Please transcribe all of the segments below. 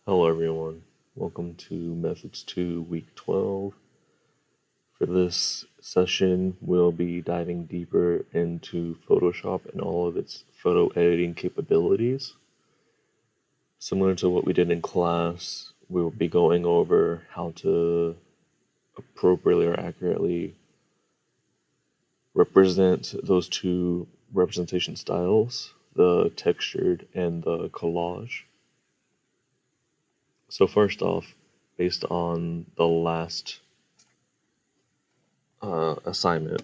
Hello everyone, welcome to Methods 2 Week 12. For this session, we'll be diving deeper into Photoshop and all of its photo editing capabilities. Similar to what we did in class, we will be going over how to appropriately or accurately represent those two representation styles, the textured and the collage. So first off, based on the last assignment,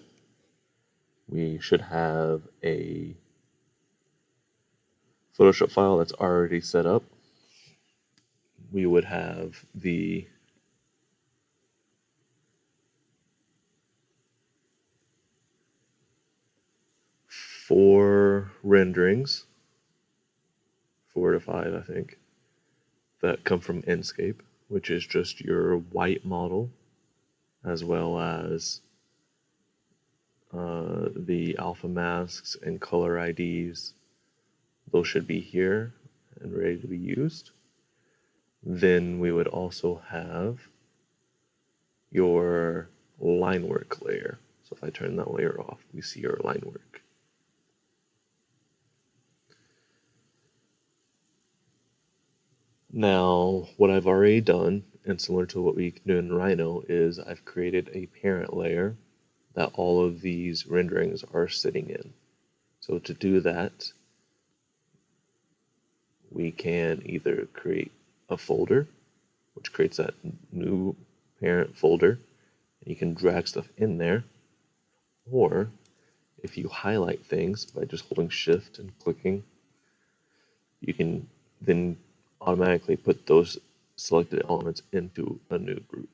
we should have a Photoshop file that's already set up. We would have the four renderings, 4 to 5, I think, that come from Enscape, which is just your white model, as well as the alpha masks and color IDs. Those should be here and ready to be used. Then we would also have your line work layer. So if I turn that layer off, we see our line work. Now, what I've already done, and similar to what we can do in Rhino, is I've created a parent layer that all of these renderings are sitting in. So to do that, we can either create a folder, which creates that new parent folder, and you can drag stuff in there, or if you highlight things by just holding Shift and clicking, you can then automatically put those selected elements into a new group,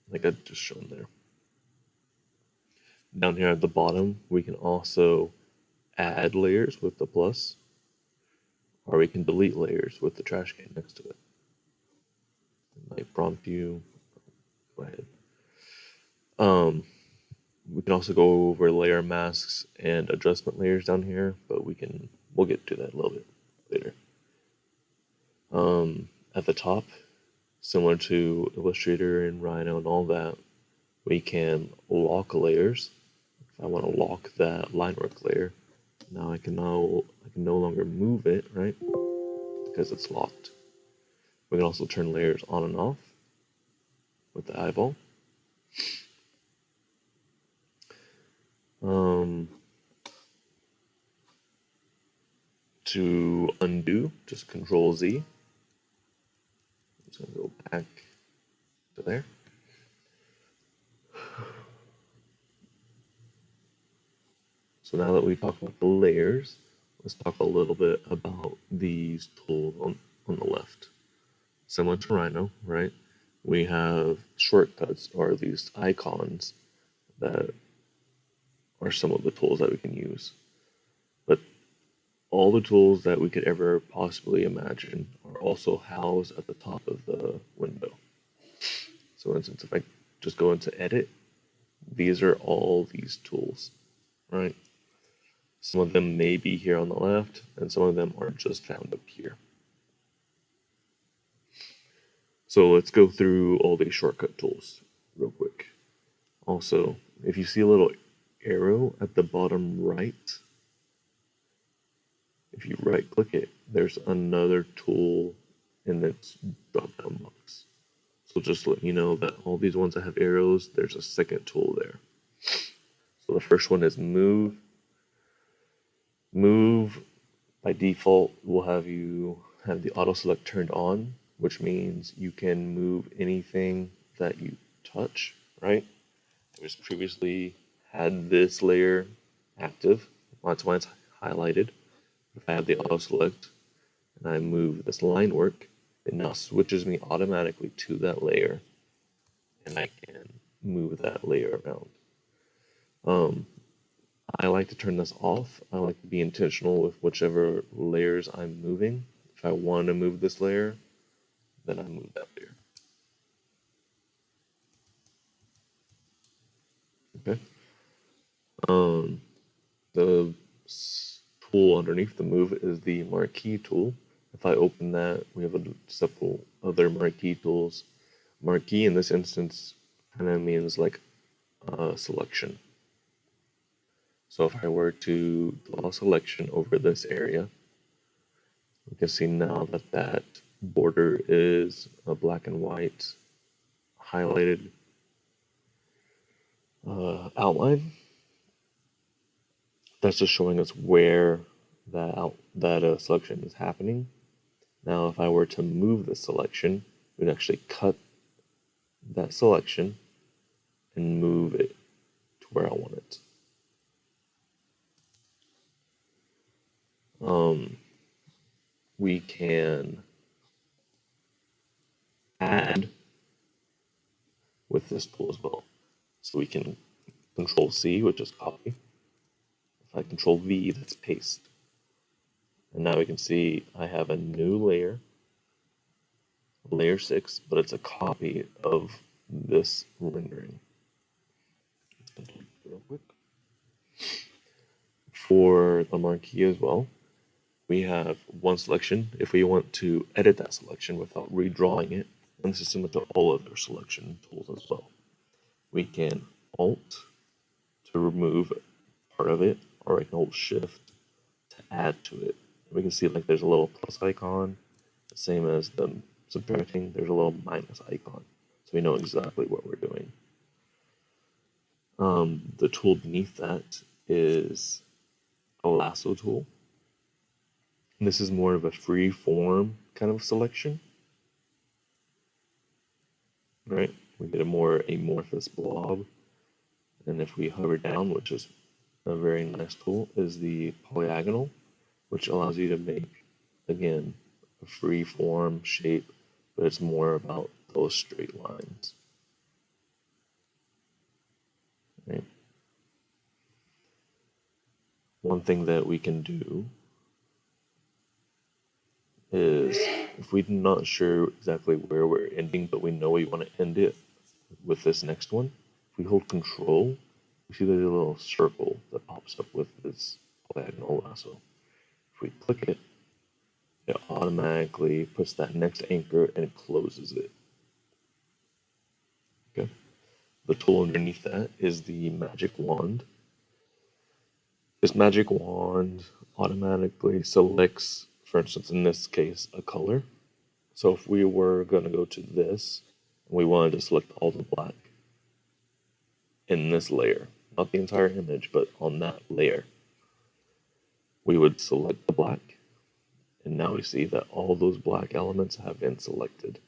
like I've just shown there. Down here at the bottom, we can also add layers with the plus, or we can delete layers with the trash can next to it. It might prompt you. Go ahead. We can also go over layer masks and adjustment layers down here, but we'll get to that a little bit later. At the top, similar to Illustrator and Rhino and all that, we can lock layers. If I want to lock that line work layer, now I can no longer move it, right? Because it's locked. We can also turn layers on and off with the eyeball. To undo, just Control Z. I'm just gonna go back to there. So now that we talked about the layers, let's talk a little bit about these tools on the left. Similar to Rhino, right? We have shortcuts, or these icons that are some of the tools that we can use. But all the tools that we could ever possibly imagine are also housed at the top of the window. So for instance, if I just go into edit, these are all these tools, right? Some of them may be here on the left, and some of them are just found up here. So let's go through all these shortcut tools real quick. Also, if you see a little arrow at the bottom right, if you right click it, there's another tool in its drop down box. So just to let you know that all these ones that have arrows, there's a second tool there. So the first one is move. Move by default will have you have the auto select turned on, which means you can move anything that you touch, right? I just previously had this layer active. That's why it's highlighted. If I have the auto select and I move this line work, it now switches me automatically to that layer, and I can move that layer around. I like to turn this off. I like to be intentional with whichever layers I'm moving. If I want to move this layer, then I move that layer. Okay. The tool underneath the move is the marquee tool. If I open that, we have several other marquee tools. Marquee in this instance kind of means like a selection. So if I were to draw a selection over this area, we can see now that that border is a black and white highlighted outline. That's just showing us where that selection is happening. Now, if I were to move the selection, we'd actually cut that selection and move it to where I want it. We can add with this tool as well. So we can Control C, which is copy. If I Control V, that's paste. And now we can see I have a new layer, layer 6, but it's a copy of this rendering. Real quick. For the marquee as well, we have one selection. If we want to edit that selection without redrawing it, and this is similar to all other selection tools as well, we can Alt to remove part of it, or I can hold Shift to add to it. We can see like there's a little plus icon, the same as the subtracting, there's a little minus icon. So we know exactly what we're doing. The tool beneath that is a lasso tool. And this is more of a free form kind of selection. Right? We get a more amorphous blob. And if we hover down, which is a very nice tool, is the polyagonal, which allows you to make, again, a free form shape, but it's more about those straight lines. Right? One thing that we can do is, if we're not sure exactly where we're ending, but we know we want to end it with this next one, if we hold Control, you see there's a little circle that pops up with this diagonal lasso. If we click it, it automatically puts that next anchor and closes it. Okay. The tool underneath that is the magic wand. This magic wand automatically selects, for instance, in this case, a color. So if we were going to go to this, and we wanted to select all the black in this layer, not the entire image, but on that layer, we would select the black, and now we see that all those black elements have been selected.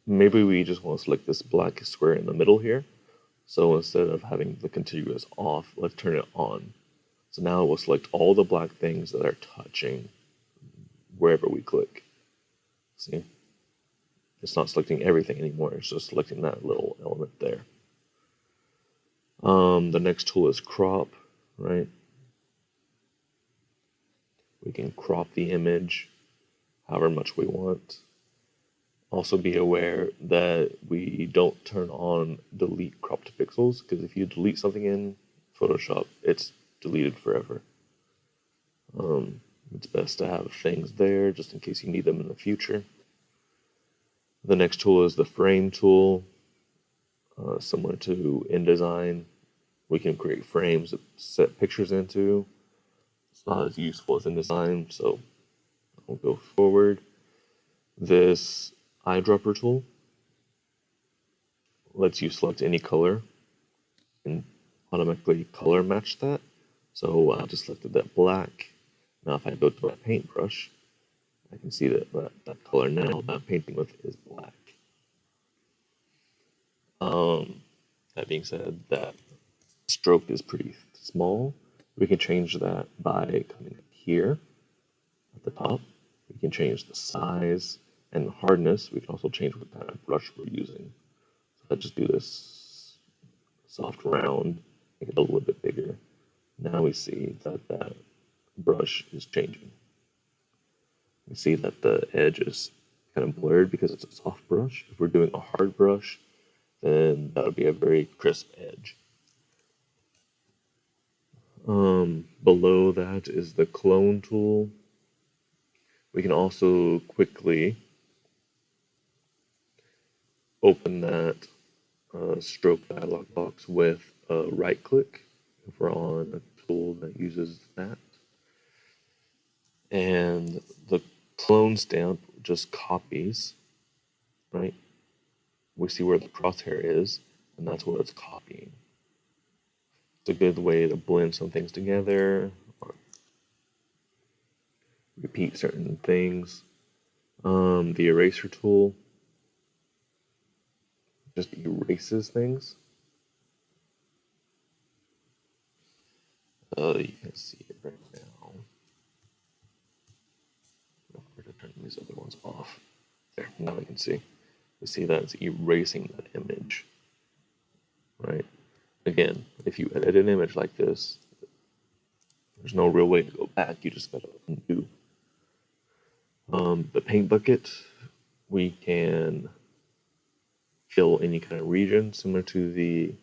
Maybe we just want to select this black square in the middle here. So instead of having the contiguous off, let's turn it on. So now we'll select all the black things that are touching wherever we click. See? It's not selecting everything anymore, it's just selecting that little element there. The next tool is crop, right? We can crop the image however much we want. Also be aware that we don't turn on delete cropped pixels, because if you delete something in Photoshop, it's deleted forever. It's best to have things there just in case you need them in the future. The next tool is the frame tool. Similar to InDesign, we can create frames to set pictures into. It's not as useful as InDesign, so I'll go forward. This eyedropper tool lets you select any color and automatically color match that. So I just selected that black. Now if I go to my paintbrush, I can see that that color now that I'm painting with is black. That being said, that stroke is pretty small. We can change that by coming here at the top. We can change the size and hardness. We can also change what kind of brush we're using. So if I just do this soft round, make it a little bit bigger. Now we see that that brush is changing. We see that the edge is kind of blurred because it's a soft brush. If we're doing a hard brush, then that would be a very crisp edge. Below that is the clone tool. We can also quickly open that stroke dialog box with a right click if we're on a tool that uses that. And the clone stamp just copies, right? We see where the crosshair is, and that's what it's copying. It's a good way to blend some things together or repeat certain things. The eraser tool just erases things. You can see it right now. We're going to turn these other ones off. There, now we can see. We see that it's erasing that image, right? Again, if you edit an image like this, there's no real way to go back. You just gotta undo. The paint bucket, we can fill any kind of region similar to the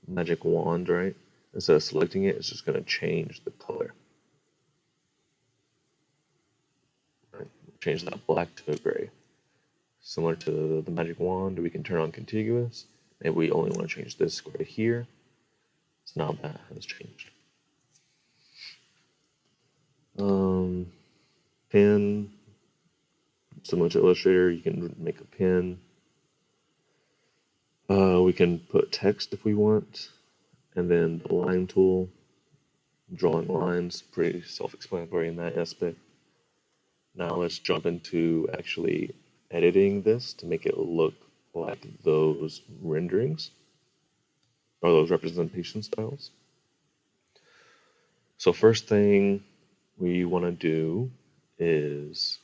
magic wand, right? Instead of selecting it, it's just gonna change the color. Right? Change that black to a gray. Similar to the magic wand, we can turn on contiguous. Maybe we only want to change this square here. So now that has changed. Pin, similar to Illustrator, you can make a pin. We can put text if we want, and then the line tool, drawing lines, pretty self-explanatory in that aspect. Now let's jump into actually editing this to make it look like those renderings or those representation styles. So first thing we want to do is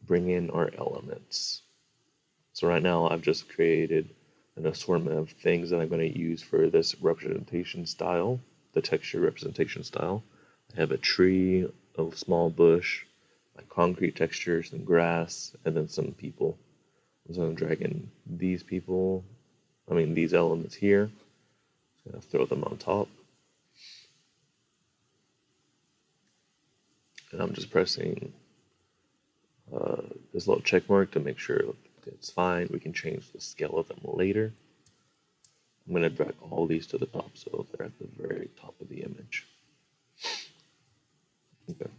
bring in our elements. So right now I've just created an assortment of things that I'm going to use for this representation style, the texture representation style. I have a tree, a small bush, my concrete texture, some grass, and then some people. So I'm dragging these these elements here. I'm going to throw them on top. And I'm just pressing this little check mark to make sure it's fine. We can change the scale of them later. I'm going to drag all these to the top so they're at the very top of the image. Okay.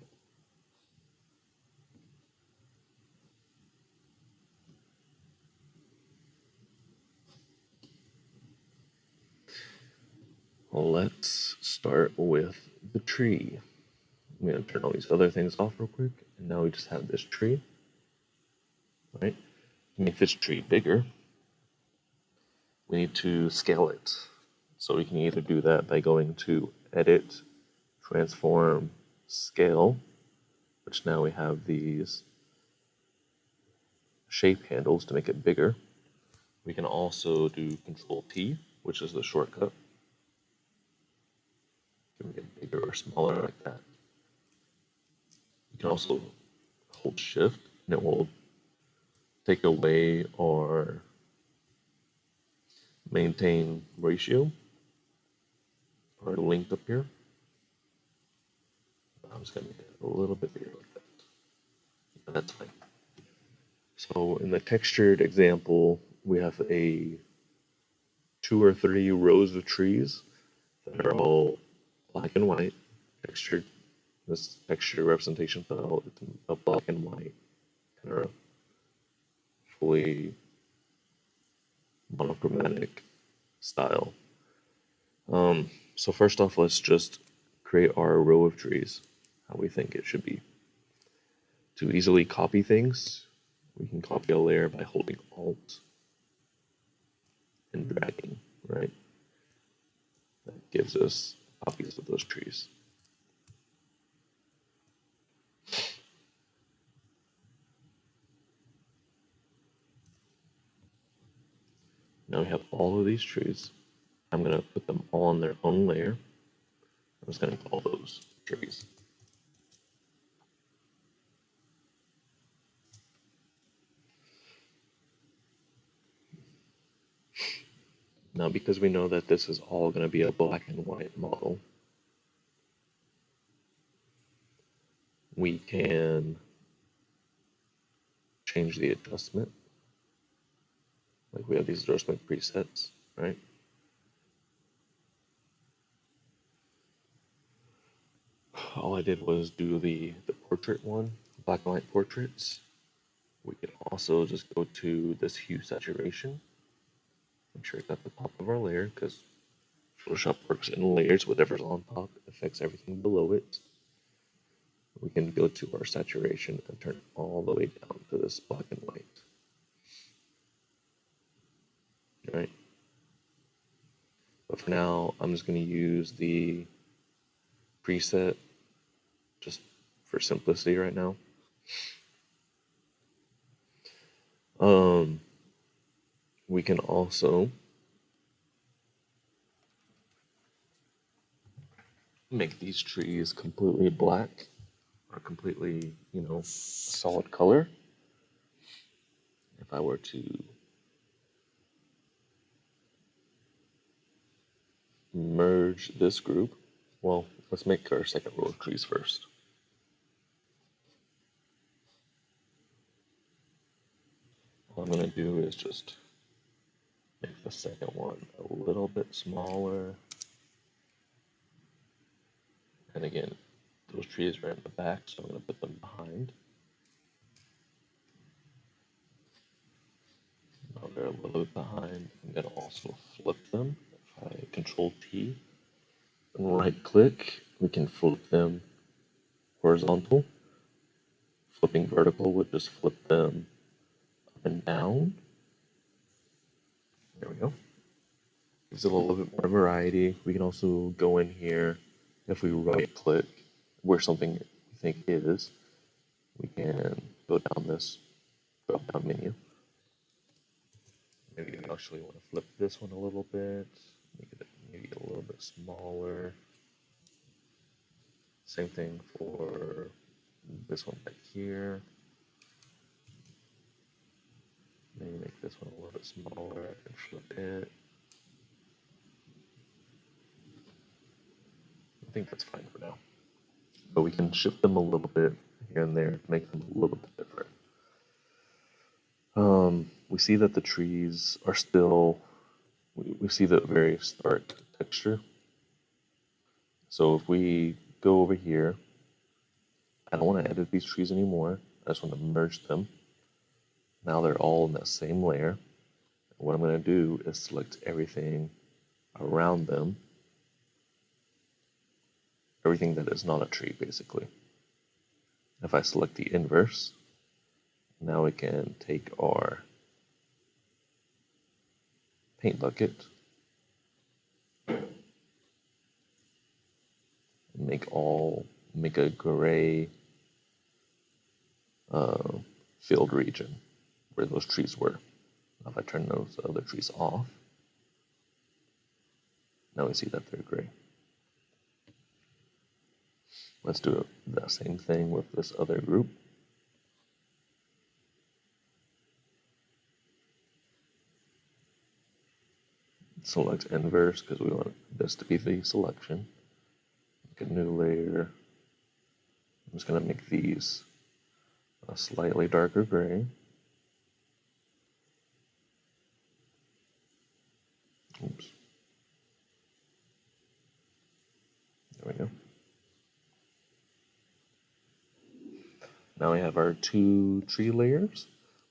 Well, let's start with the tree. I'm going to turn all these other things off real quick, and now we just have this tree. Right? To make this tree bigger, we need to scale it. So we can either do that by going to Edit, Transform, Scale, which now we have these shape handles to make it bigger. We can also do Control T, which is the shortcut. You can make it bigger or smaller like that. You can also hold Shift, and it will take away our maintain ratio or length up here. I'm just going to make it a little bit bigger like that. That's fine. So in the textured example, we have 2 or 3 rows of trees that are all black and white textured. This texture representation style is a black and white kind of fully monochromatic style. So first off, let's just create our row of trees how we think it should be. To easily copy things, we can copy a layer by holding Alt and dragging, right? That gives us copies of those trees. Now we have all of these trees. I'm going to put them all on their own layer. I'm just going to call those trees. Now, because we know that this is all going to be a black and white model, we can change the adjustment. Like we have these adjustment presets, right? All I did was do the portrait one, black and white portraits. We can also just go to this hue saturation. Make sure it's at the top of our layer because Photoshop works in layers. Whatever's on top affects everything below it. We can go to our saturation and turn all the way down to this black and white. All right. But for now, I'm just going to use the preset just for simplicity right now. We can also make these trees completely black or completely, solid color. If I were to merge this group, well, let's make our second row of trees first. All I'm going to do is just make the second one a little bit smaller. And again, those trees are in the back, so I'm going to put them behind. Now they're a little bit behind. I'm going to also flip them. If I Control T and right click, we can flip them horizontal. Flipping vertical would just flip them up and down. There we go. Gives it a little bit more variety. We can also go in here, if we right click where something we think is, we can go down this drop down menu. Maybe I actually want to flip this one a little bit, make it maybe a little bit smaller. Same thing for this one back here. Maybe make this one a little bit smaller and flip it. I think that's fine for now. But we can shift them a little bit here and there to make them a little bit different. We see that the trees are still, we see the very stark texture. So if we go over here, I don't want to edit these trees anymore. I just want to merge them. Now they're all in that same layer. And what I'm going to do is select everything around them. Everything that is not a tree, basically. If I select the inverse, now we can take our paint bucket and make a gray filled region where those trees were. Now if I turn those other trees off, now we see that they're gray. Let's do the same thing with this other group. Select inverse because we want this to be the selection. Make a new layer. I'm just going to make these a slightly darker gray. Oops. There we go. Now we have our two tree layers,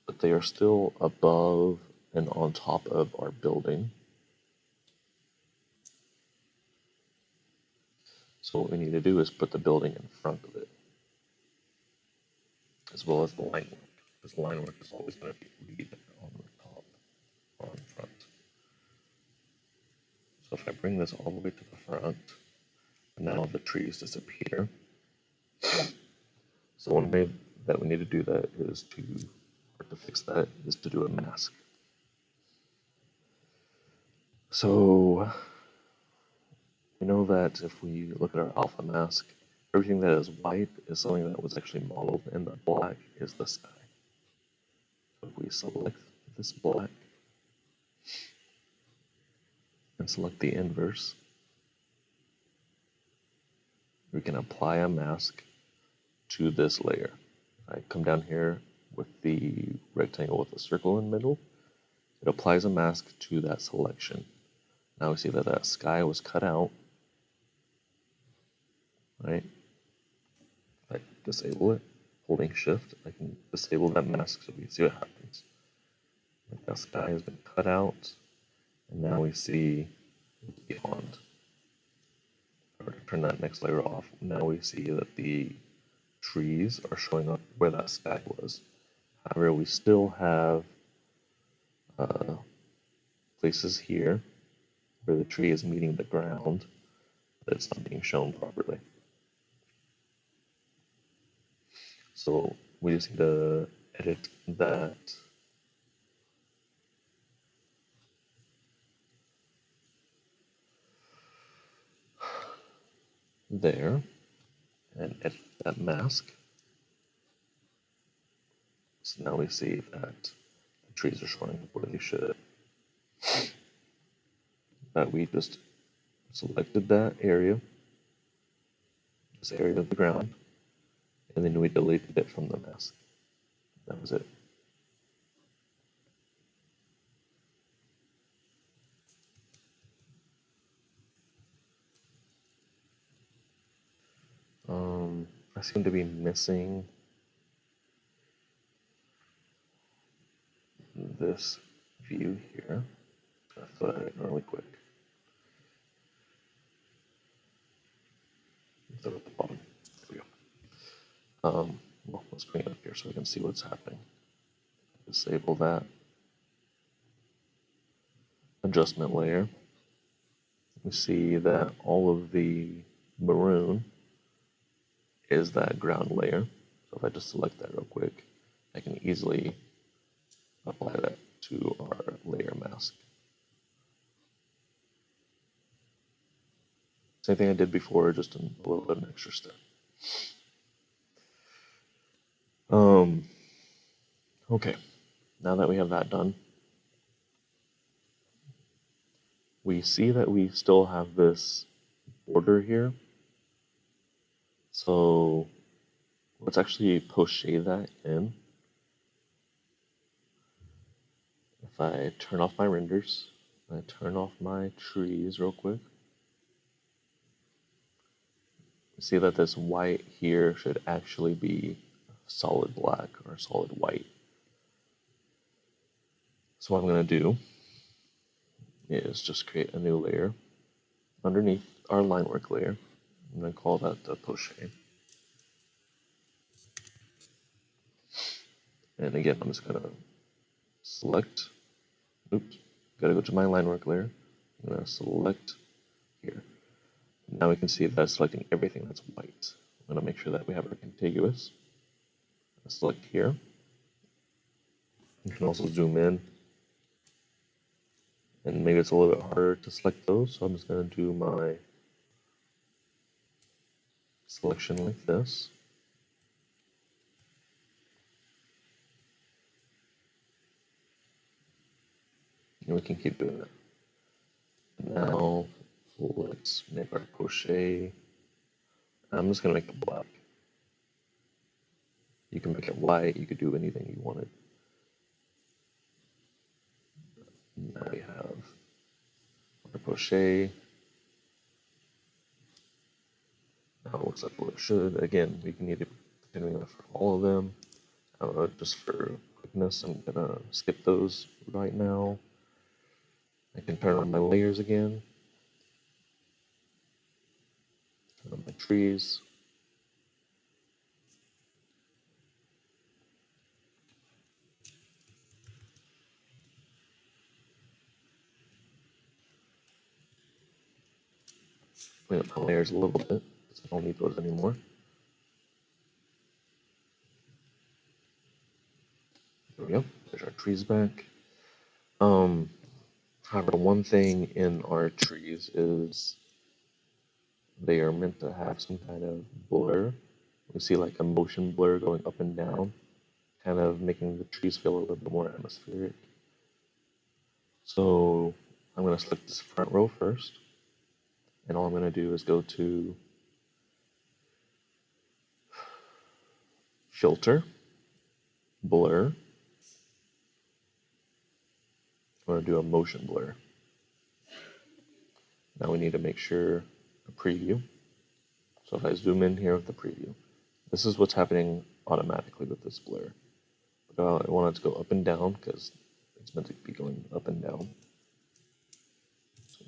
but they are still above and on top of our building. So what we need to do is put the building in front of it, as well as the line work. Because line work is always going to be on the top or in front. So if I bring this all the way to the front, now the trees disappear. So one way that we need to do that is to fix that is to do a mask. So we know that if we look at our alpha mask, everything that is white is something that was actually modeled, and the black is the sky. So if we select this black, and select the inverse, we can apply a mask to this layer. I come down here with the rectangle with the circle in the middle. It applies a mask to that selection. Now we see that that sky was cut out, right? If I disable it, holding shift, I can disable that mask so we can see what happens. Like that sky has been cut out, and now we see beyond. If I were to turn that next layer off, now we see that the trees are showing up where that sky was. However, we still have places here where the tree is meeting the ground, but it's not being shown properly. So we just need to edit that there and edit that mask. So now we see that the trees are showing up where they should. That we just selected that area, this area of the ground, and then we deleted it from the mask. That was it. I seem to be missing this view here. I thought I'd really quick. So at the bottom. There we go. Well, let's bring it up here so we can see what's happening. Disable that adjustment layer. We see that all of the maroon is that ground layer. So if I just select that real quick, I can easily apply that to our layer mask. Same thing I did before, just a little bit of an extra step. Okay, now that we have that done, we see that we still have this border here. So let's actually poche that in. If I turn off my renders, I turn off my trees real quick. See that this white here should actually be solid black or solid white. So what I'm going to do is just create a new layer underneath our line work layer. I'm going to call that the poche. And again, I'm just going to select, oops, got to go to my line work layer. I'm going to select here. Now we can see that it's selecting everything that's white. I'm going to make sure that we have our contiguous. Select here. You can also zoom in. And maybe it's a little bit harder to select those, so I'm just going to do my selection like this. And we can keep doing that. Now, let's make our poche. I'm just going to make it black. You can make it white, you could do anything you wanted. Now we have our poche. Now it looks like what it should. Again, we can either continue that for all of them. Just for quickness, I'm gonna skip those right now. I can turn on my layers again. Turn on my trees. Clean up my layers a little bit, because I don't need those anymore. There we go. There's our trees back. However, one thing in our trees is they are meant to have some kind of blur. We see like a motion blur going up and down, kind of making the trees feel a little bit more atmospheric. So I'm going to select this front row first, and all I'm going to do is go to Filter, Blur. I'm going to do a motion blur. Now we need to make sure a preview. So if I zoom in here with the preview, this is what's happening automatically with this blur. But I want it to go up and down because it's meant to be going up and down. So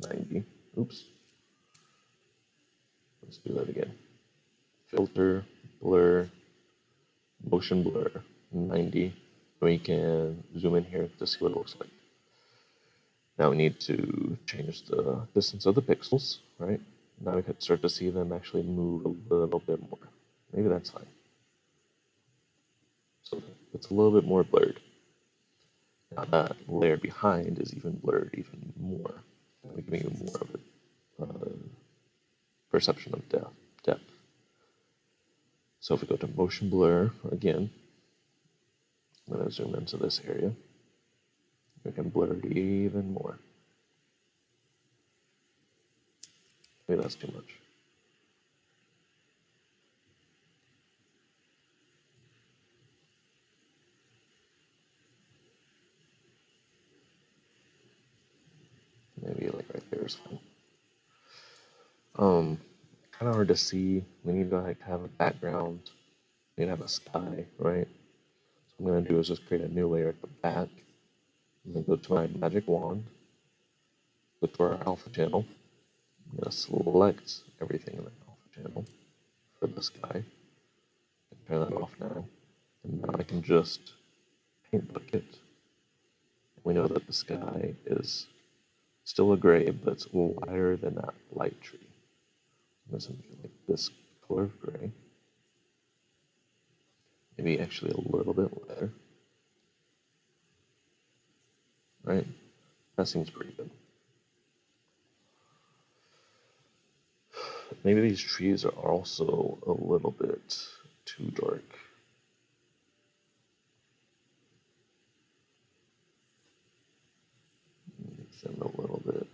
90. Oops. Let's do that again. Filter, blur, motion blur, 90. We can zoom in here to see what it looks like. Now we need to change the distance of the pixels, right? Now we can start to see them actually move a little bit more. Maybe that's fine. So it's a little bit more blurred. Now that layer behind is even blurred even more. We're giving you more of a perception of depth. So if we go to motion blur again, I'm going to zoom into this area. We can blur it even more. Maybe that's too much. Maybe like right there is fine. Kind of hard to see. We need to like have a background. We need to have a sky, right? So what I'm going to do is just create a new layer at the back. I'm going to go to my magic wand, go to our alpha channel. I'm going to select everything in the alpha channel for the sky. Turn that off now. And now I can just paint bucket. We know that the sky is still a gray, but it's lighter than that light tree. This like this color of gray. Maybe actually a little bit lighter. Right? That seems pretty good. Maybe these trees are also a little bit too dark. Mix them a little bit.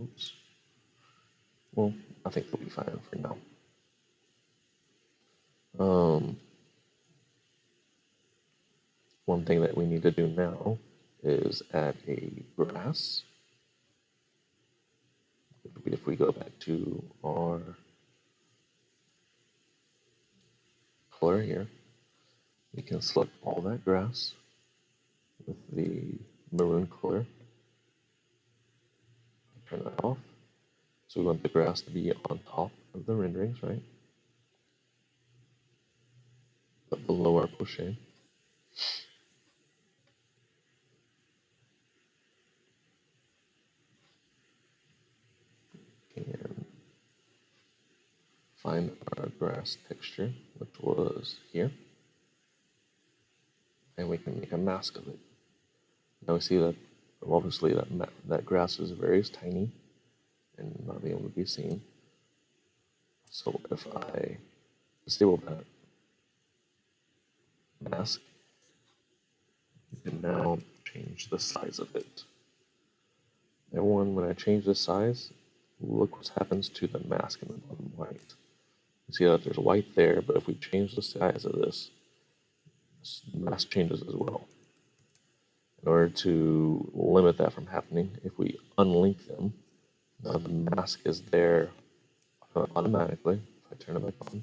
Oops. Well, I think they'll be fine for now. One thing that we need to do now is add a grass. If we go back to our color here, we can select all that grass with the maroon color. Turn that off. So we want the grass to be on top of the renderings, right? But below our poche. And find our grass texture, which was here. And we can make a mask of it. Now we see that obviously that grass is very tiny and not being able to be seen. So if I disable that mask, you can now change the size of it. And when I change the size, look what happens to the mask in the bottom right. You see that there's white there, but if we change the size of this mask changes as well. In order to limit that from happening, if we unlink them, now the mask is there automatically. If I turn it back on,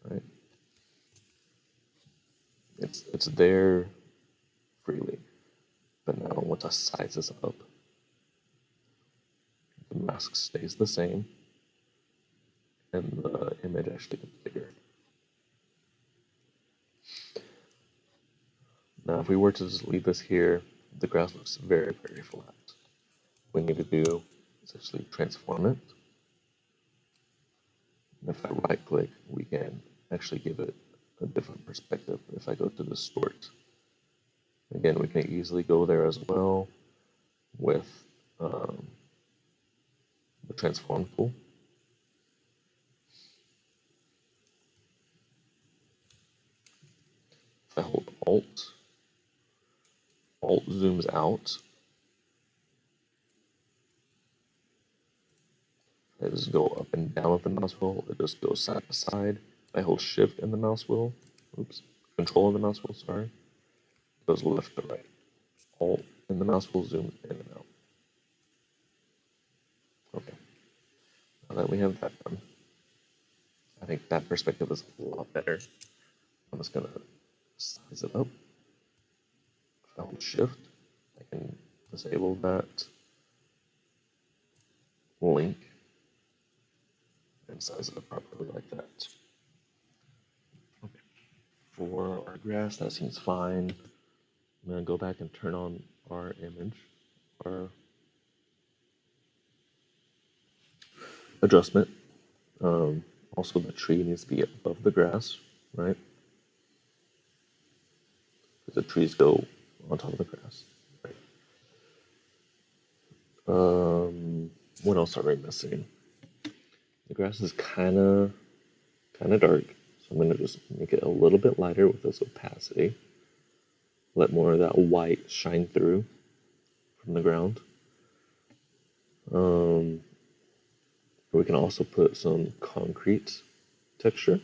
right? It's there freely. But now once I size this up, the mask stays the same, and the image actually gets bigger. Now, if we were to just leave this here, the grass looks very, very flat. What we need to do is actually transform it. And if I right click, we can actually give it a different perspective. If I go to distort, again, we can easily go there as well with the transform tool. If I hold Alt zooms out. does go up and down with the mouse wheel. It just goes side to side. I hold shift in the mouse wheel. Oops. Control in the mouse wheel, sorry. It goes left to right. Alt in the mouse wheel zooms in and out. Okay. Now that we have that done, I think that perspective is a lot better. I'm just gonna size it up. If I hold shift, I can disable that link and size it up properly like that. Okay. For our grass, that seems fine. I'm gonna go back and turn on our image, our adjustment. Also, the tree needs to be above the grass, right? Because the trees go on top of the grass. Right? What else are we missing? The grass is kind of dark, so I'm gonna just make it a little bit lighter with this opacity. Let more of that white shine through from the ground. We can also put some concrete texture.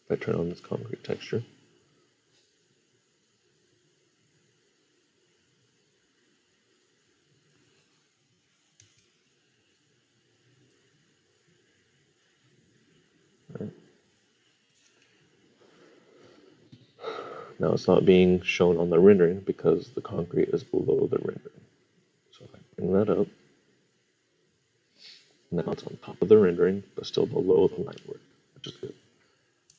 If I turn on this concrete texture, right? Now it's not being shown on the rendering because the concrete is below the rendering. So if I bring that up, now it's on top of the rendering, but still below the line work, which is good.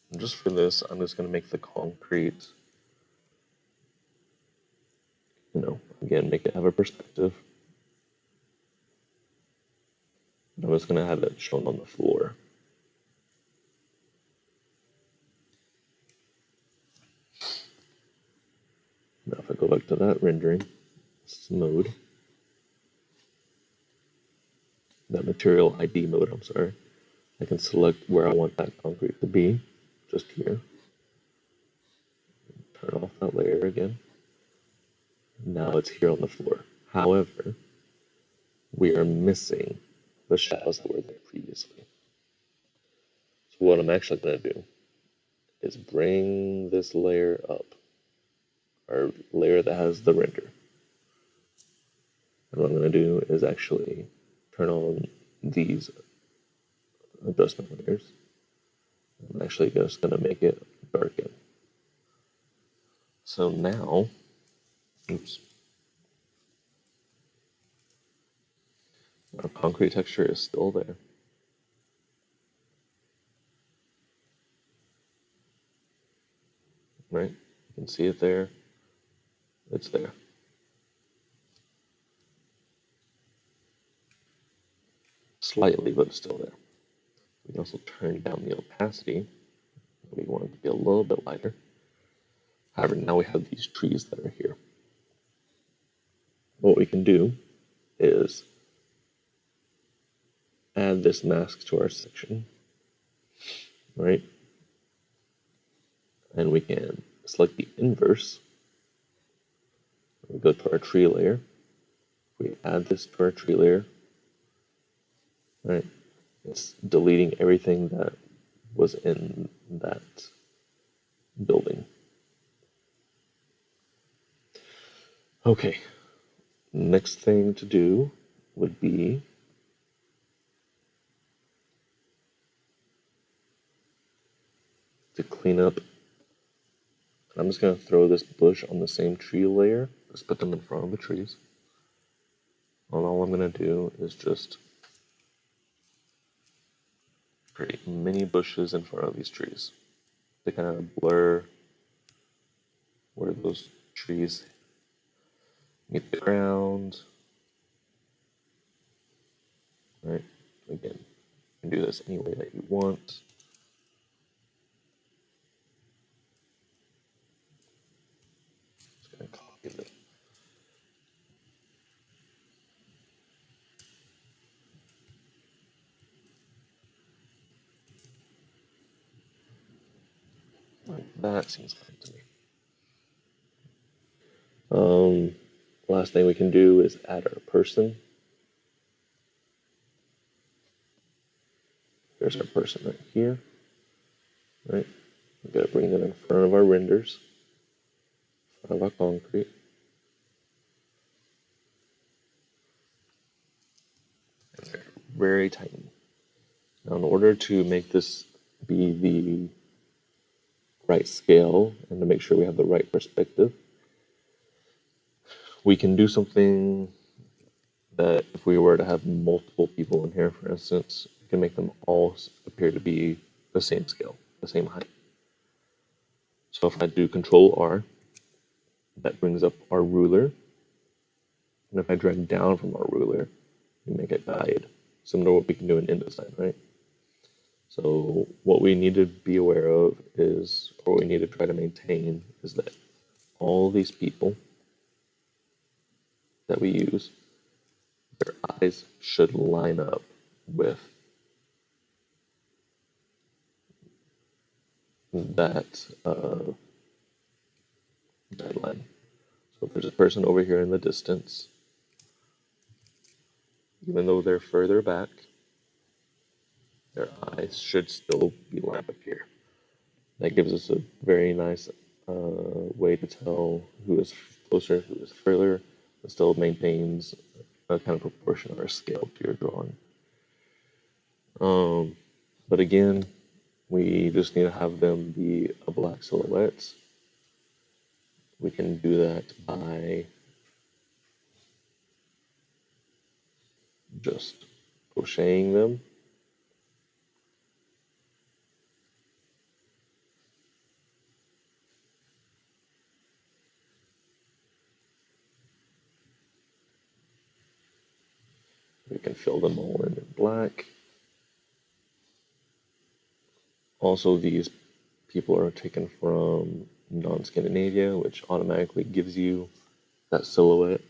And just for this, I'm just going to make the concrete, again, make it have a perspective. I'm just going to have it shown on the floor. Now if I go back to that rendering, mode, that material ID mode, I'm sorry, I can select where I want that concrete to be, just here. Turn off that layer again. Now it's here on the floor. However, we are missing the shadows that were there previously. So what I'm actually going to do is bring this layer up, our layer that has the render. And what I'm going to do is actually turn on these adjustment layers. I'm actually just going to make it darken. So now, oops, our concrete texture is still there. Right? You can see it there. It's there. Slightly, but it's still there. We can also turn down the opacity. We want it to be a little bit lighter. However, now we have these trees that are here. What we can do is add this mask to our section, right? And we can select the inverse. We go to our tree layer. We add this to our tree layer, right? It's deleting everything that was in that building. Okay, next thing to do would be to clean up. I'm just going to throw this bush on the same tree layer. Just put them in front of the trees. And all I'm going to do is just create mini bushes in front of these trees to kind of blur where those trees meet the ground. Right? Again, you can do this any way that you want. Just going to copy this. That seems fine to me. Last thing we can do is add our person. There's our person right here, right? We gotta bring them in front of our renders, in front of our concrete. And they're very tiny. Now, in order to make this be the right scale and to make sure we have the right perspective, we can do something that if we were to have multiple people in here, for instance, we can make them all appear to be the same scale, the same height. So if I do Control R, that brings up our ruler. And if I drag down from our ruler, we make a guide, similar to what we can do in InDesign, right? So what we need to be aware of is, or we need to try to maintain, is that all these people that we use, their eyes should line up with that guideline. So if there's a person over here in the distance, even though they're further back, their eyes should still be lined up here. That gives us a very nice way to tell who is closer, who is further, but still maintains a kind of proportion or scale to your drawing. But again, we just need to have them be a black silhouette. We can do that by just crocheting them. We can fill them all in black. Also, these people are taken from non-Scandinavia, which automatically gives you that silhouette.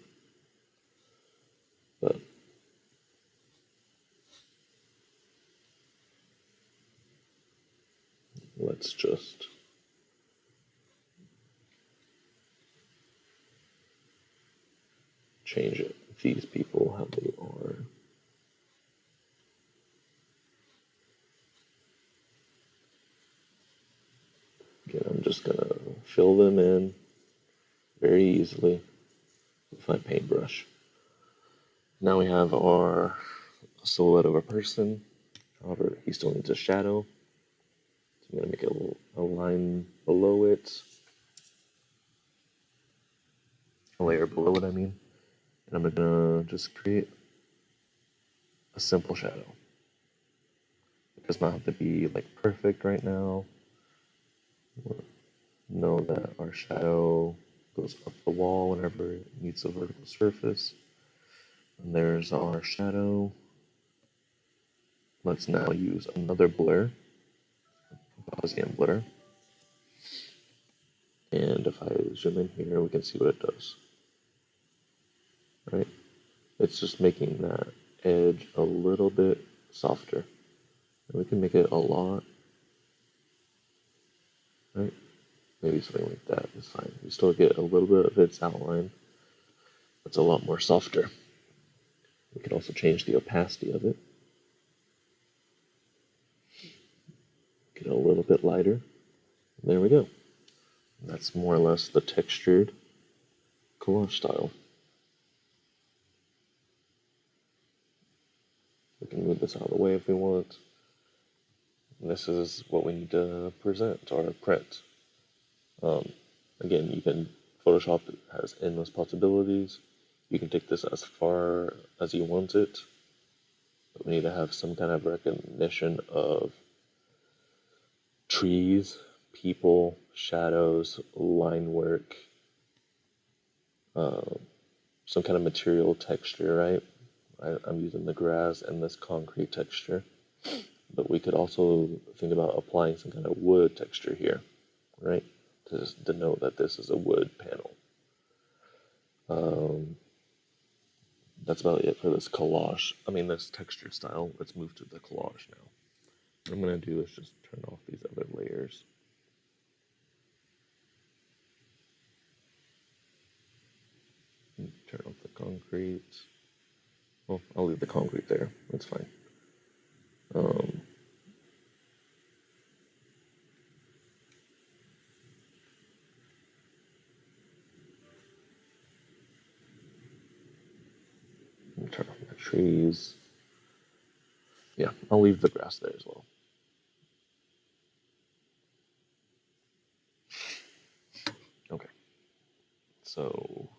But let's just change it. These people, how they are. Again, I'm just gonna fill them in very easily with my paintbrush. Now we have our silhouette of a person. However, he still needs a shadow. So I'm gonna make a line below it. A layer below it, I mean. And I'm gonna just create a simple shadow. It does not have to be like perfect right now. We'll know that our shadow goes up the wall whenever it meets a vertical surface. And there's our shadow. Let's now use another blur, Gaussian blur. And if I zoom in here, we can see what it does. Right? It's just making that edge a little bit softer. And we can make it a lot. Right? Maybe something like that is fine. We still get a little bit of its outline. It's a lot more softer. We can also change the opacity of it. Get it a little bit lighter. There we go. And that's more or less the textured collage style. We can move this out of the way if we want. And this is what we need to present or print. Again, you can, Photoshop has endless possibilities. You can take this as far as you want it. But we need to have some kind of recognition of trees, people, shadows, line work, some kind of material texture, right? I'm using the grass and this concrete texture, but we could also think about applying some kind of wood texture here, right? To just denote that this is a wood panel. That's about it for this collage. I mean, this textured style. Let's move to the collage now. What I'm gonna do is just turn off these other layers. Turn off the concrete. Well, I'll leave the concrete there. That's fine. Turn off my trees. Yeah, I'll leave the grass there as well. Okay, so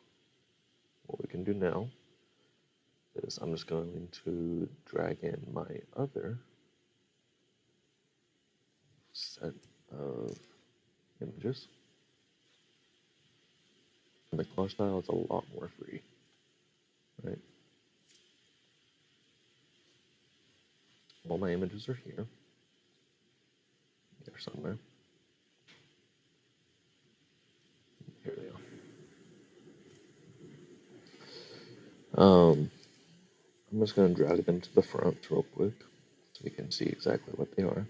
what we can do now is I'm just going to drag in my other set of images. And the collage style is a lot more free, right? All my images are here. They're somewhere. Here they are. I'm just going to drag them to the front real quick so we can see exactly what they are.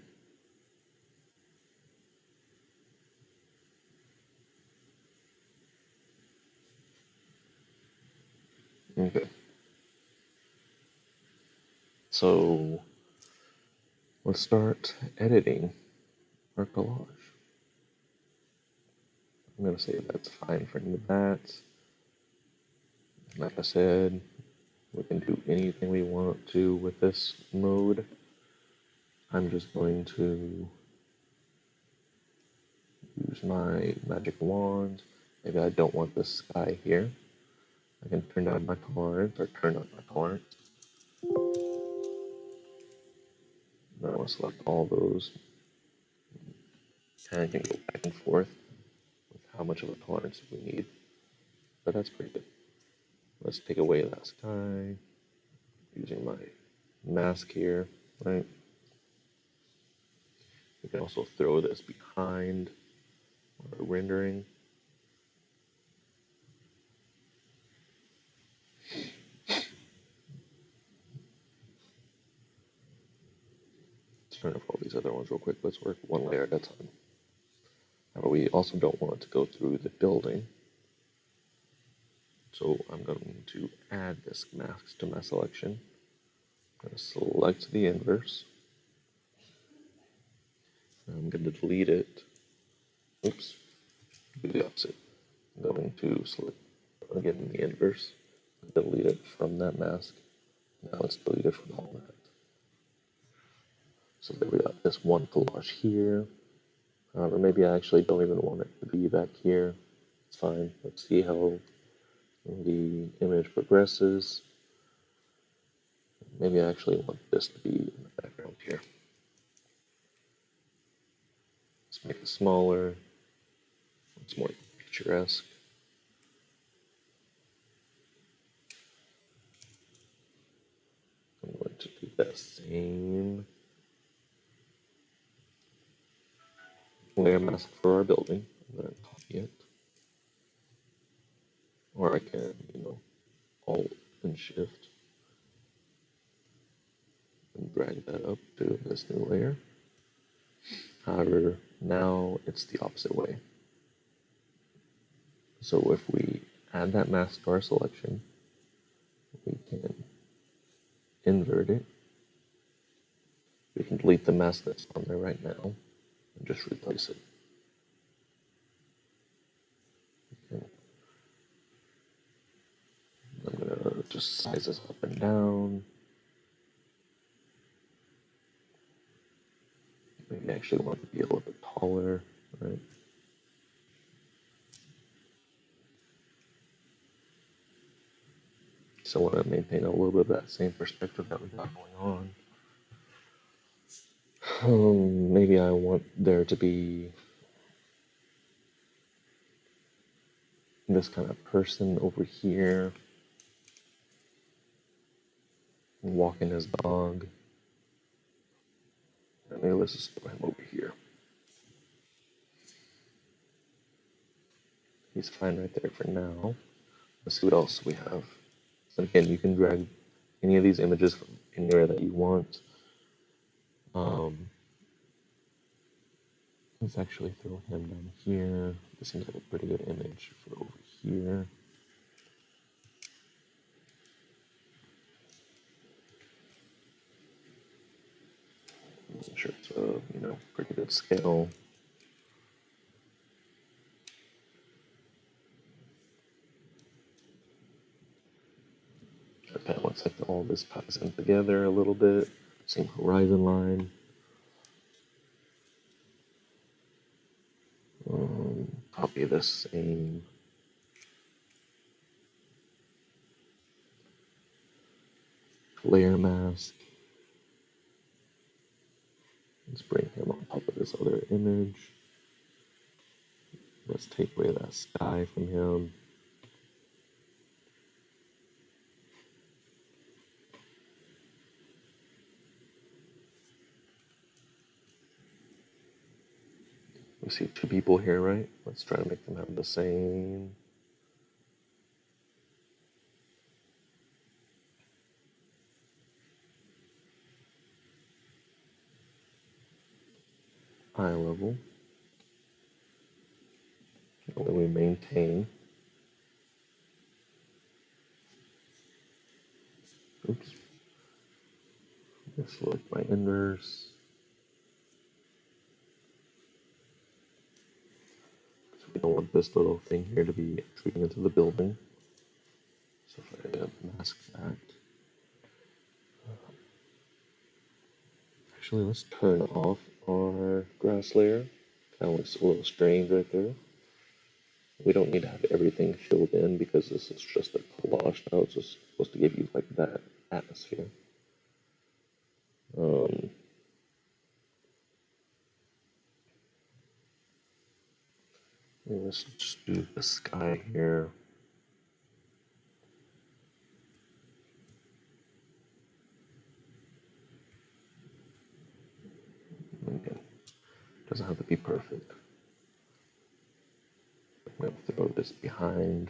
Okay. So let's start editing our collage. I'm going to say that's fine for that. Like I said, we can do anything we want to with this mode. I'm just going to use my magic wand. Maybe I don't want this sky here. I can turn down my tolerance or turn up my tolerance. Then I want to select all those. And I can go back and forth with how much of a tolerance we need. But that's pretty good. Let's take away that sky using my mask here, right? We can also throw this behind our rendering. Let's turn off all these other ones real quick. Let's work one layer at a time. However, we also don't want to go through the building. So I'm going to add this mask to my selection. I'm going to select the inverse. I'm going to delete it. Oops, do the opposite. I'm going to select again the inverse, delete it from that mask. Now let's delete it from all that. So there we got this one collage here. However, maybe I actually don't even want it to be back here. It's fine. Let's see how the image progresses. Maybe I actually want this to be in the background here. Let's make it smaller. It's more picturesque. I'm going to do that same layer mask for our building. I'm going to copy it. Or I can, Alt and Shift and drag that up to this new layer. However, now it's the opposite way. So if we add that mask to our selection, we can invert it. We can delete the mask that's on there right now and just replace it. Okay. I'm gonna just size this up and down. Maybe I actually want it to be a little bit taller, right? So I want to maintain a little bit of that same perspective that we got going on. Maybe I want there to be this kind of person over here walking his dog. And maybe let's just throw him over here. He's fine right there for now. Let's see what else we have. And again, you can drag any of these images from anywhere that you want. Let's actually throw him down here. This seems like a pretty good image for over here. I'm sure it's a pretty good scale. Japan looks like all this ties in together a little bit. Same horizon line. Copy the same layer mask. Let's bring him on top of this other image. Let's take away that sky from him. We see two people here, right? Let's try to make them have the same eye level. And then we maintain. Oops. This like my inverse. So we don't want this little thing here to be intruding into the building. So if I mask that. Actually, let's turn off our grass layer. Kind of looks a little strange right there. We don't need to have everything filled in because this is just a collage now. It's just supposed to give you like that atmosphere. Let's just do the sky here. Again, doesn't have to be perfect. I'm going to throw this behind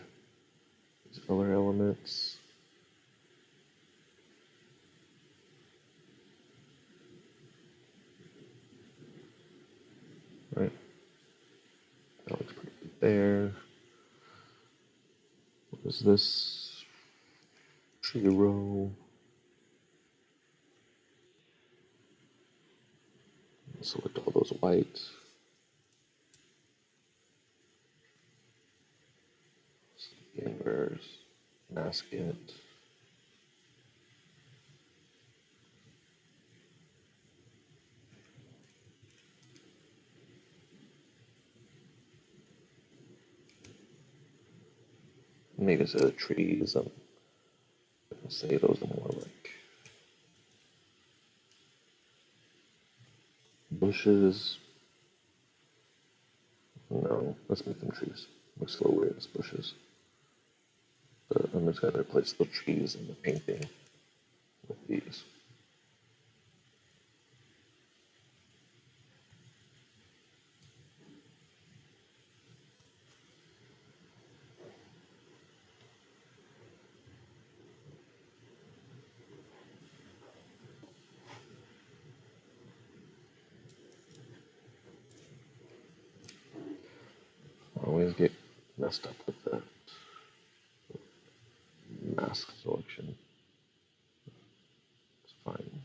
these other elements. Right. That looks pretty good there. What is this? Tree row. Select all those whites. Inverse. Mask it. Maybe instead of trees, I'm gonna say those are more like bushes. No, let's make them trees. Looks a little weird as bushes. But I'm just gonna replace the trees in the painting with these. I always get messed up with that mask selection. It's fine.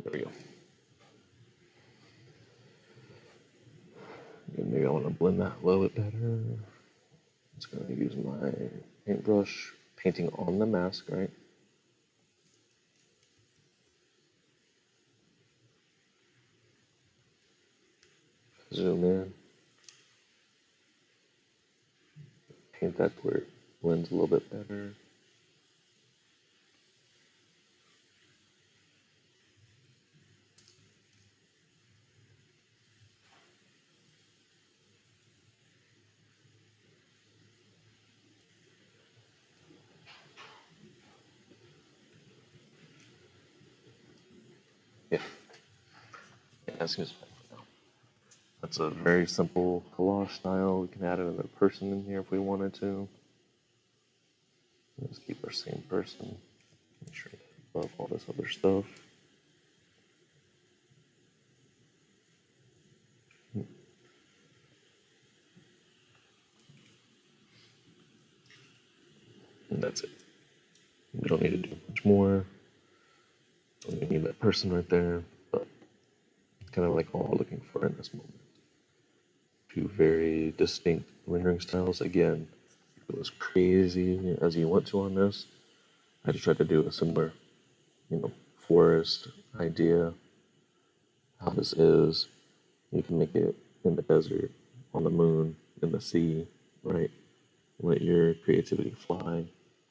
There we go. And maybe I want to blend that a little bit better. It's going to use my paintbrush, painting on the mask, right? Zoom in. Paint that where it blends a little bit better. Yeah, that seems fine for now. That's a very simple collage style. We can add another person in here if we wanted to. Let's keep our same person. Make sure to love all this other stuff. And that's it. We don't need to do much more. person right there, but kind of like all we're looking for in this moment. Two very distinct rendering styles. Again, if it was crazy as you want to on this, I just tried to do a similar, you know, forest idea. How this is, you can make it in the desert, on the moon, in the sea, right? Let your creativity fly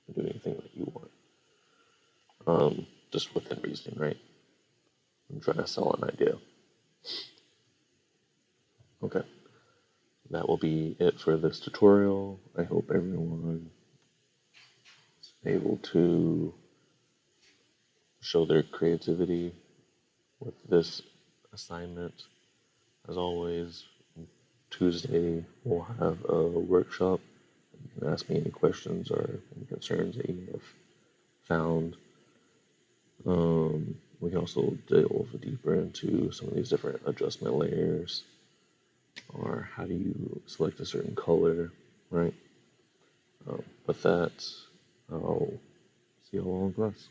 and do anything that you want. Just within reason, right? I'm trying to sell an idea. Okay, that will be it for this tutorial. I hope everyone is able to show their creativity with this assignment. As always, Tuesday we'll have a workshop. You can ask me any questions or any concerns that you may have found. We can also delve deeper into some of these different adjustment layers, or how do you select a certain color, right? With that, I'll see you all in class.